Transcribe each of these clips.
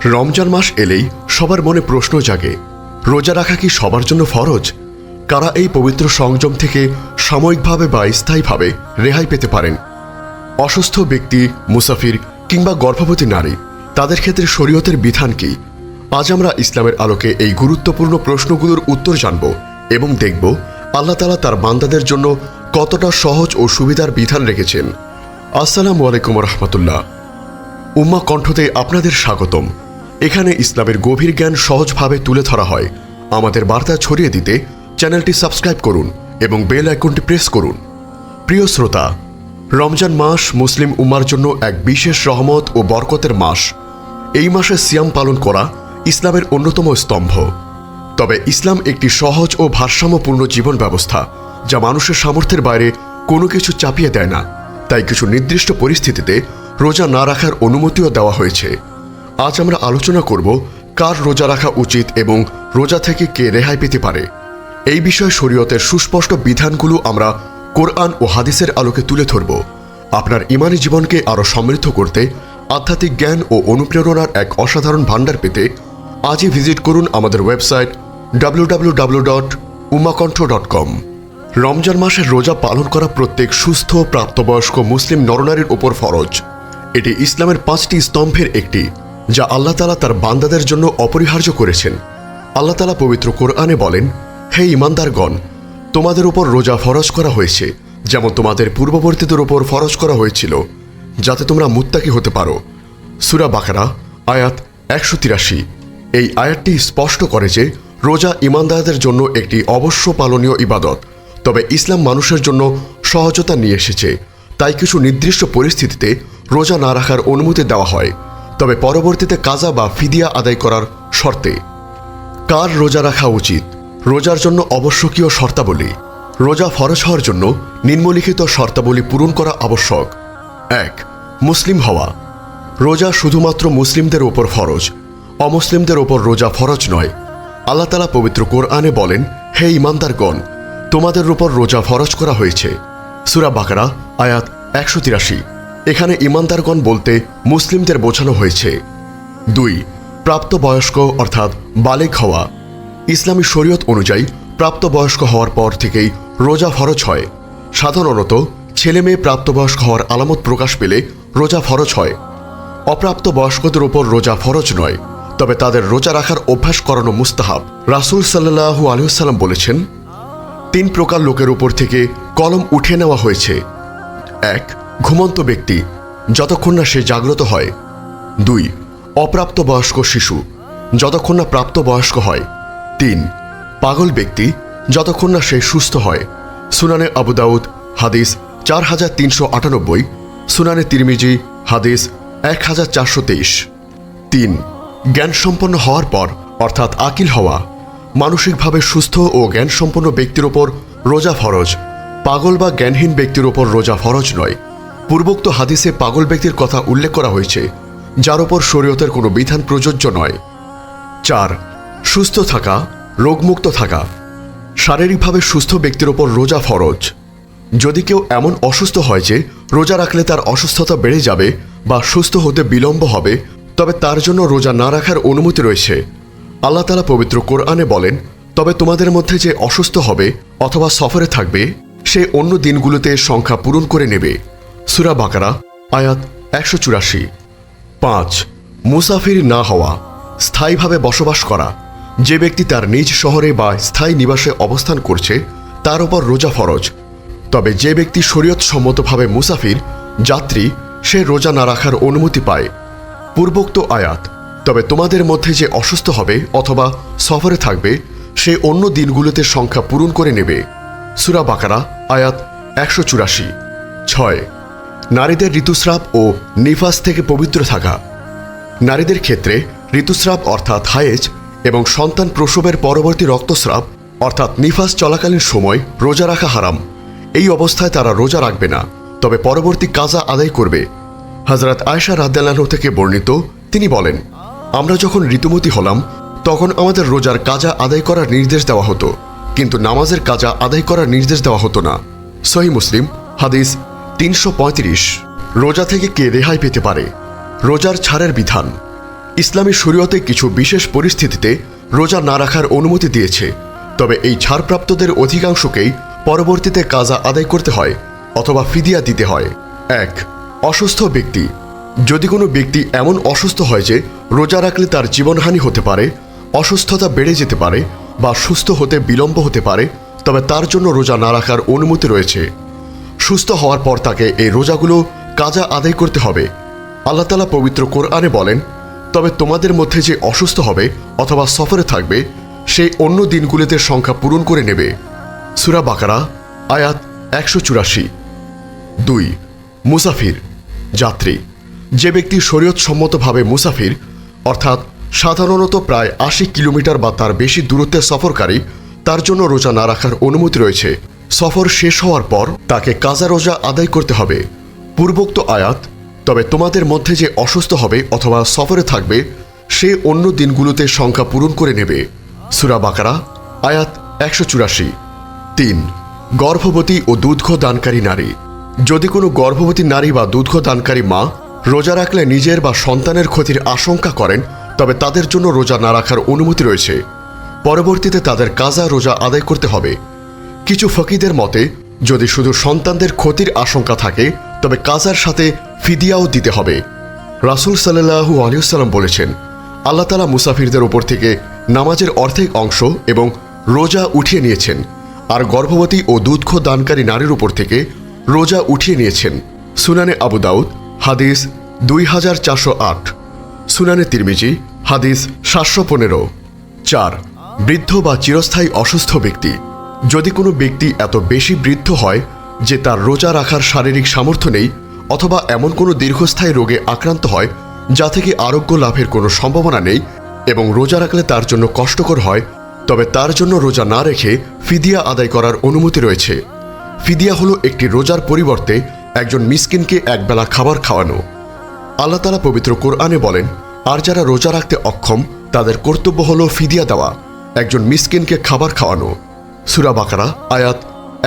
রমজান মাস এলেই সবার মনে প্রশ্ন জাগে, রোজা রাখা কি সবার জন্য ফরজ? কারা এই পবিত্র সংযম থেকে সাময়িকভাবে বা স্থায়ীভাবে রেহাই পেতে পারেন? অসুস্থ ব্যক্তি, মুসাফির কিংবা গর্ভবতী নারী, তাদের ক্ষেত্রে শরীয়তের বিধান কি? আজ আমরা ইসলামের আলোকে এই গুরুত্বপূর্ণ প্রশ্নগুলোর উত্তর জানব এবং দেখব আল্লাহ তাআলা তার বান্দাদের জন্য কতটা সহজ ও সুবিধার বিধান রেখেছেন। আসসালামু আলাইকুম রাহমাতুল্লাহ। উম্মাহ কণ্ঠতে আপনাদের স্বাগতম। এখানে ইসলামের গভীর জ্ঞান সহজভাবে তুলে ধরা হয়। আমাদের বার্তা ছড়িয়ে দিতে চ্যানেলটি সাবস্ক্রাইব করুন এবং বেল আইকনটি প্রেস করুন। প্রিয় শ্রোতা, রমজান মাস মুসলিম উম্মার জন্য এক বিশেষ রহমত ও বরকতের মাস। এই মাসে সিয়াম পালন করা ইসলামের অন্যতম স্তম্ভ। তবে ইসলাম একটি সহজ ও ভারসাম্যপূর্ণ জীবন ব্যবস্থা, যা মানুষের সামর্থ্যের বাইরে কোনো কিছু চাপিয়ে দেয় না। তাই কিছু নির্দিষ্ট পরিস্থিতিতে রোজা না রাখার অনুমতিও দেওয়া হয়েছে। আজ আমরা আলোচনা করব কার রোজা রাখা উচিত এবং রোজা থেকে কে রেহাই পেতে পারে। এই বিষয়ে শরীয়তের সুস্পষ্ট বিধানগুলো আমরা কোরআন ও হাদিসের আলোকে তুলে ধরব। আপনার ঈমানী জীবনকে আরও সমৃদ্ধ করতে আধ্যাত্মিক জ্ঞান ও অনুপ্রেরণার এক অসাধারণ ভাণ্ডার পেতে আজই ভিজিট করুন আমাদের ওয়েবসাইট www.ummahkontho.com। রমজান মাসের রোজা পালন করা প্রত্যেক সুস্থ প্রাপ্তবয়স্ক মুসলিম নরনারীর উপর ফরজ। এটি ইসলামের 5টি স্তম্ভের একটি, যা আল্লাহ তাআলা তার বান্দাদের জন্য অপরিহার্য করেছেন। আল্লাহ তাআলা পবিত্র কোরআনে বলেন, হে ঈমানদারগণ, তোমাদের উপর রোজা ফরজ করা হয়েছে যেমন তোমাদের পূর্ববর্তীদের উপর ফরজ করা হয়েছিল, যাতে তোমরা মুত্তাকি হতে পারো। সূরা বাকারা আয়াত 183। এই আয়াতটি স্পষ্ট করে যে রোজা ঈমানদারদের জন্য একটি অবশ্য পালনীয় ইবাদত। তবে ইসলাম মানুষের জন্য সহজতা নিয়ে এসেছে, তাই কিছু নির্দিষ্ট পরিস্থিতিতে রোজা না রাখার অনুমতি দেওয়া হয়, তবে পরবর্তীতে কাজা বা ফিদিয়া আদায় করার শর্তে। কার রোজা রাখা উচিত? রোজার জন্য আবশ্যকীয় শর্তাবলী। রোজা ফরজ হওয়ার জন্য নিম্নলিখিত শর্তাবলী পূরণ করা আবশ্যক। 1. মুসলিম হওয়া। রোজা শুধুমাত্র মুসলিমদের উপর ফরজ, অমুসলিমদের উপর রোজা ফরজ নয়। আল্লাহ তাআলা পবিত্র কোরআনে বলেন, হে ঈমানদারগণ, তোমাদের উপর রোজা ফরজ করা হয়েছে। সূরা বাকারা আয়াত 183। এখানে ঈমানদারগণ বলতে মুসলিমদের বোঝানো হয়েছে। 2. প্রাপ্তবয়স্ক অর্থাৎ বালেগ হওয়া। ইসলামী শরীয়ত অনুযায়ী প্রাপ্তবয়স্ক হওয়ার পর থেকেই রোজা ফরজ হয়। সাধারণত ছেলে মেয়ে প্রাপ্তবয়স্ক হওয়ার আলামত প্রকাশ পেলে রোজা ফরজ হয়। অপ্রাপ্তবয়স্কদের উপর রোজা ফরজ নয়, তবে তাদের রোজা রাখার অভ্যাস করানো মুস্তাহাব। রাসূল সাল্লাল্লাহু আলাইহি ওয়াসাল্লাম বলেছেন, 3 প্রকার লোকের উপর থেকে কলম উঠে নেওয়া হয়েছে। 1. ঘুমন্ত ব্যক্তি, যতক্ষণ না সে জাগ্রত হয়। 2. অপ্রাপ্তবয়স্ক শিশু, যতক্ষণ না প্রাপ্তবয়স্ক হয়। 3. পাগল ব্যক্তি, যতক্ষণ না সে সুস্থ হয়। সুনানে আবু দাউদ হাদিস 4398, সুনানে তিরমিজি হাদিস 1423। 3. জ্ঞানসম্পন্ন হওয়ার পর অর্থাৎ আকিল হওয়া। মানসিকভাবে সুস্থ ও জ্ঞানসম্পন্ন ব্যক্তির ওপর রোজা ফরজ, পাগল বা জ্ঞানহীন ব্যক্তির ওপর রোজা ফরজ নয়। পূর্বোক্ত হাদিসে পাগল ব্যক্তির কথা উল্লেখ করা হয়েছে, যার ওপর শরীয়তের কোনো বিধান প্রযোজ্য নয়। 4. সুস্থ থাকা, রোগমুক্ত থাকা। শারীরিকভাবে সুস্থ ব্যক্তির ওপর রোজা ফরজ। যদি কেউ এমন অসুস্থ হয় যে রোজা রাখলে তার অসুস্থতা বেড়ে যাবে বা সুস্থ হতে বিলম্ব হবে, তবে তার জন্য রোজা না রাখার অনুমতি রয়েছে। আল্লাহ তাআলা পবিত্র কোরআনে বলেন, তবে তোমাদের মধ্যে যে অসুস্থ হবে অথবা সফরে থাকবে, সে অন্য দিনগুলোতে সংখ্যা পূরণ করে নেবে। সূরা বাকারা আয়াত 184। 5. মুসাফির না হওয়া, স্থায়ীভাবে বসবাস করা। যে ব্যক্তি তার নিজ শহরে বা স্থায়ী নিবাসে অবস্থান করছে, তার উপর রোজা ফরজ। তবে যে ব্যক্তি শরীয়ত সম্মতভাবে মুসাফির, যাত্রী, সে রোজা না রাখার অনুমতি পায়। পূর্বোক্ত আয়াত, তবে তোমাদের মধ্যে যে অসুস্থ হবে অথবা সফরে থাকবে, সে অন্য দিনগুলোতে সংখ্যা পূরণ করে নেবে। সূরা বাকারা আয়াত 184। 6. নারীদের ঋতুস্রাব ও নিফাস থেকে পবিত্র থাকা। নারীদের ক্ষেত্রে ঋতুস্রাব অর্থাৎ হায়েজ এবং সন্তান প্রসবের পরবর্তী রক্তস্রাব অর্থাৎ নিফাস চলাকালীন সময় রোজা রাখা হারাম। এই অবস্থায় তারা রোজা রাখবে না, তবে পরবর্তী কাজা আদায় করবে। হযরত আয়েশা রাদিয়াল্লাহু আনহা থেকে বর্ণিত, তিনি বলেন, আমরা যখন ঋতুমতী হলাম তখন আমাদের রোজার কাজা আদায় করার নির্দেশ দেওয়া হতো, কিন্তু নামাজের কাজা আদায় করার নির্দেশ দেওয়া হতো না। সহিহ মুসলিম হাদিস 335। রোজা থেকে কে রেহাই পেতে পারে? রোজার ছাড়ের বিধান। ইসলামী শরীয়তে কিছু বিশেষ পরিস্থিতিতে রোজা না রাখার অনুমতি দিয়েছে, তবে এই ছাড়প্রাপ্তদের অধিকাংশকেই পরবর্তীতে কাজা আদায় করতে হয় অথবা ফিদিয়া দিতে হয়। 1. অসুস্থ ব্যক্তি। যদি কোনো ব্যক্তি এমন অসুস্থ হয় যে রোজা রাখলে তার জীবনহানি হতে পারে, অসুস্থতা বেড়ে যেতে পারে বা সুস্থ হতে বিলম্ব হতে পারে, তবে তার জন্য রোজা না রাখার অনুমতি রয়েছে। সুস্থ হওয়ার পর তাকে এই রোজাগুলো কাজা আদায় করতে হবে। আল্লাহ তাআলা পবিত্র কোরআনে বলেন, তবে তোমাদের মধ্যে যে অসুস্থ হবে অথবা সফরে থাকবে সে অন্য দিনগুলিতে সংখ্যা পূরণ করে নেবে। সূরা বাকারা আয়াত 184। 2. মুসাফির যাত্রী। যে ব্যক্তি শরীয়তসম্মতভাবে মুসাফির অর্থাৎ সাধারণত প্রায় 80 কিলোমিটার বা তার বেশি দূরত্বের সফরকারী, তার জন্য রোজা না রাখার অনুমতি রয়েছে। সফর শেষ হওয়ার পর তাকে কাজা রোজা আদায় করতে হবে। পূর্বোক্ত আয়াত, তবে তোমাদের মধ্যে যে অসুস্থ হবে অথবা সফরে থাকবে সে অন্য দিনগুলোতে সংখ্যা পূরণ করে নেবে। সূরা বাকারা আয়াত 184। 3. গর্ভবতী ও দুগ্ধ দানকারী নারী। যদি কোনো গর্ভবতী নারী বা দুগ্ধ দানকারী মা রোজা রাখলে নিজের বা সন্তানের ক্ষতির আশঙ্কা করেন, তবে তাদের জন্য রোজা না রাখার অনুমতি রয়েছে। পরবর্তীতে তাদের কাজা রোজা আদায় করতে হবে। কিছু ফকিদের মতে যদি শুধু সন্তানদের ক্ষতির আশঙ্কা থাকে তবে কাজার সাথে ফিদিয়াও দিতে হবে। রাসূল সাল্লাল্লাহু আলাইহি ওয়াসাল্লাম বলেছেন, আল্লাহ তাআলা মুসাফিরদের উপর থেকে নামাজের অর্ধেক অংশ এবং রোজা উঠিয়ে নিয়েছেন, আর গর্ভবতী ও দুগ্ধ দানকারী নারীর উপর থেকে রোজা উঠিয়ে নিয়েছেন। সুনানে আবু দাউদ হাদিস 2408, সুনানে তিরমিজি হাদিস 715। 4. বৃদ্ধ বা চিরস্থায়ী অসুস্থ ব্যক্তি। যদি কোনো ব্যক্তি এত বেশি বৃদ্ধ হয় যে তার রোজা রাখার শারীরিক সামর্থ্য নেই অথবা এমন কোনো দীর্ঘস্থায়ী রোগে আক্রান্ত হয় যা থেকে আরোগ্য লাভের কোনো সম্ভাবনা নেই এবং রোজা রাখলে তার জন্য কষ্টকর হয়, তবে তার জন্য রোজা না রেখে ফিদিয়া আদায় করার অনুমতি রয়েছে। ফিদিয়া হলো একটি রোজার পরিবর্তে একজন মিসকিনকে একবেলা খাবার খাওয়ানো। আল্লাহ তাআলা পবিত্র কোরআনে বলেন, আর যারা রোজা রাখতে অক্ষম তাদের কর্তব্য হলো ফিদিয়া দেওয়া, একজন মিসকিনকে খাবার খাওয়ানো। সূরা বাকারা আয়াত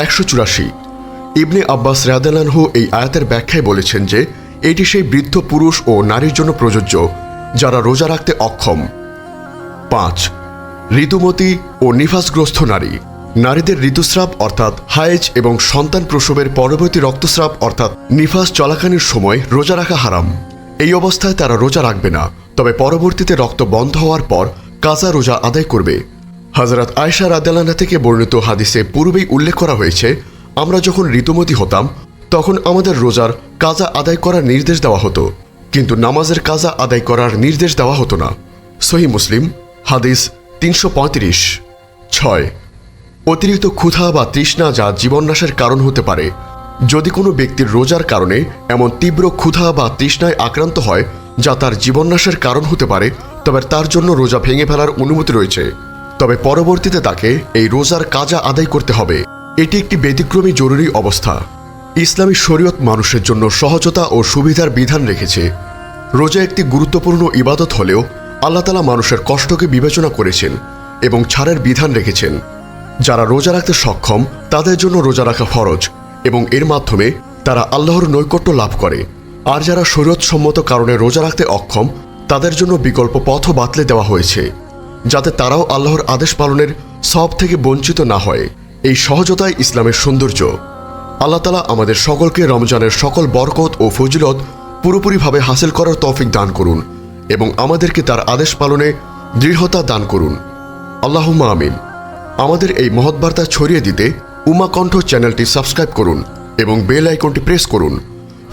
184। ইবনে আব্বাস রাদিয়াল্লাহু আনহু এই আয়াতের ব্যাখ্যায় বলেছেন যে এটি সেই বৃদ্ধ পুরুষ ও নারীর জন্য প্রযোজ্য যারা রোজা রাখতে অক্ষম। 5. ঋতুমতী ও নিফাসগ্রস্ত নারী। নারীদের ঋতুস্রাব অর্থাৎ হায়েজ এবং সন্তান প্রসবের পরবর্তী রক্তস্রাব অর্থাৎ নিফাস চলাকালীন সময় রোজা রাখা হারাম। এই অবস্থায় তারা রোজা রাখবে না, তবে পরবর্তীতে রক্ত বন্ধ হওয়ার পর কাজা রোজা আদায় করবে। হযরত আয়েশা রাদিয়াল্লাহু আনহা থেকে বর্ণিত হাদিসে পূর্বেই উল্লেখ করা হয়েছে, আমরা যখন ঋতুমতী হতাম তখন আমাদের রোজার কাজা আদায় করার নির্দেশ দেওয়া হতো, কিন্তু নামাজের কাজা আদায় করার নির্দেশ দেওয়া হতো না। সহিহ মুসলিম হাদিস 335। 6. অতিরিক্ত ক্ষুধা বা তৃষ্ণা যা জীবননাশের কারণ হতে পারে। যদি কোনো ব্যক্তির রোজার কারণে এমন তীব্র ক্ষুধা বা তৃষ্ণায় আক্রান্ত হয় যা তার জীবননাশের কারণ হতে পারে, তবে তার জন্য রোজা ভেঙে ফেলার অনুমতি রয়েছে, তবে পরবর্তীতে তাকে এই রোজার কাজা আদায় করতে হবে। এটি একটি ব্যতিক্রমী জরুরি অবস্থা। ইসলামী শরীয়ত মানুষের জন্য সহজতা ও সুবিধার বিধান রেখেছে। রোজা একটি গুরুত্বপূর্ণ ইবাদত হলেও আল্লাহ তাআলা মানুষের কষ্টকে বিবেচনা করেছেন এবং ছাড়ের বিধান রেখেছেন। যারা রোজা রাখতে সক্ষম তাদের জন্য রোজা রাখা ফরজ এবং এর মাধ্যমে তারা আল্লাহর নৈকট্য লাভ করে, আর যারা শরীয়তসম্মত কারণে রোজা রাখতে অক্ষম তাদের জন্য বিকল্প পথও বাতলে দেওয়া হয়েছে, যাতে তারাও আল্লাহর আদেশ পালনের সব থেকে বঞ্চিত না হয়। এই সহজতাই ইসলামের সৌন্দর্য। আল্লাহ তাআলা আমাদের সকলকে রমজানের সকল বরকত ও ফজিলত পুরোপুরিভাবে হাসিল করার তৌফিক দান করুন এবং আমাদেরকে তার আদেশ পালনে দৃঢ়তা দান করুন। আল্লাহুম্মা আমিন। আমাদের এই মহৎ বার্তা ছড়িয়ে দিতে উম্মাহ কণ্ঠ চ্যানেলটি সাবস্ক্রাইব করুন এবং বেল আইকনটি প্রেস করুন।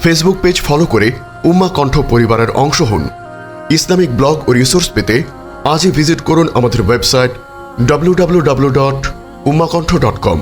ফেসবুক পেজ ফলো করে উম্মাহ কণ্ঠ পরিবারের অংশ হন। ইসলামিক ব্লগ ও রিসোর্স পেতে আজই ভিজিট করুন আমাদের ওয়েবসাইট www.ummahkontho.com।